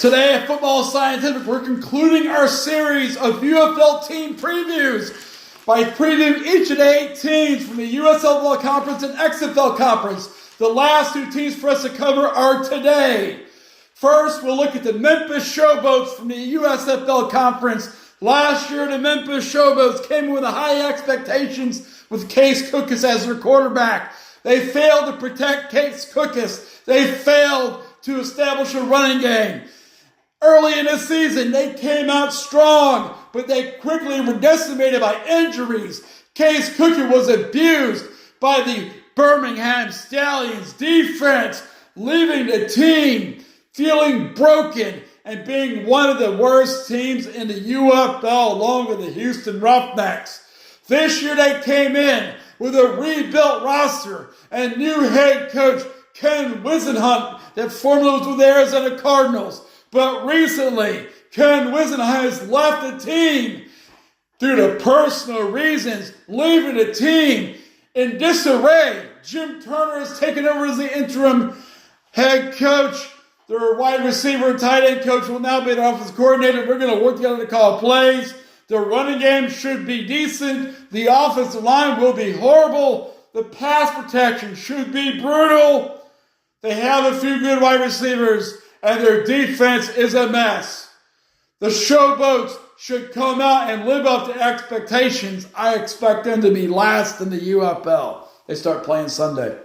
Today at Football Scientific, we're concluding our series of UFL team previews by previewing each of the 8 teams from the USFL Conference and XFL Conference. The last 2 teams for us to cover are today. First, we'll look at the Memphis Showboats from the USFL Conference. Last year, the Memphis Showboats came in with high expectations with Case Cookus as their quarterback. They failed to protect Case Cookus. They failed to establish a running game. Early in the season, they came out strong, but they quickly were decimated by injuries. Case Cookus was abused by the Birmingham Stallions defense, leaving the team feeling broken and being one of the worst teams in the UFL along with the Houston Roughnecks. This year they came in with a rebuilt roster and new head coach Ken Wisenhunt that formerly was with the Arizona Cardinals. But recently, Ken Wisenhunt has left the team due to personal reasons, leaving the team in disarray. Jim Turner has taken over as the interim head coach. Their wide receiver and tight end coach will now be the offensive coordinator. We're going to work together to call plays. The running game should be decent. The offensive line will be horrible. The pass protection should be brutal. They have a few good wide receivers, and their defense is a mess. The Showboats should come out and live up to expectations. I expect them to be last in the UFL. They start playing Sunday.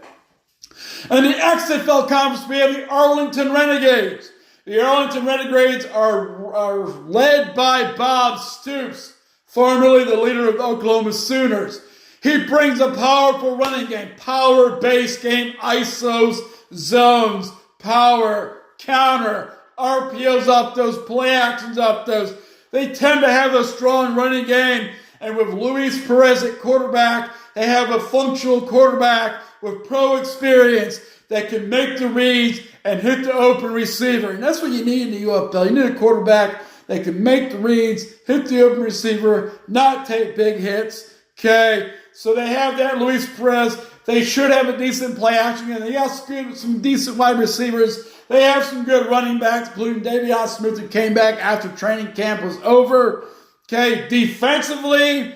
In the XFL Conference, we have the Arlington Renegades. The Arlington Renegades are led by Bob Stoops, formerly the leader of the Oklahoma Sooners. He brings a powerful running game, power-based game, ISOs, zones, power, counter, RPOs off those, play actions off those. They tend to have a strong running game, and with Luis Perez at quarterback, they have a functional quarterback with pro experience that can make the reads and hit the open receiver. And that's what you need in the UFL. You need a quarterback that can make the reads, hit the open receiver, not take big hits. Okay, so they have that Luis Perez. They should have a decent play action, and they have some decent wide receivers. They have some good running backs, including Davion Smith, who came back after training camp was over. Okay, defensively,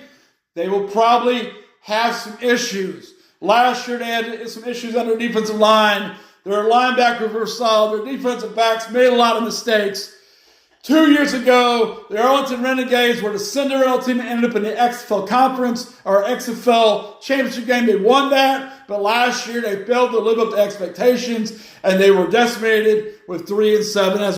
they will probably have some issues. Last year, they had some issues on their defensive line. Their linebackers were solid. Their defensive backs made a lot of mistakes. 2 years ago, the Arlington Renegades were the Cinderella team that ended up in the XFL Conference or XFL Championship game. They won that, but last year they failed to live up to expectations, and they were decimated with 3-7 as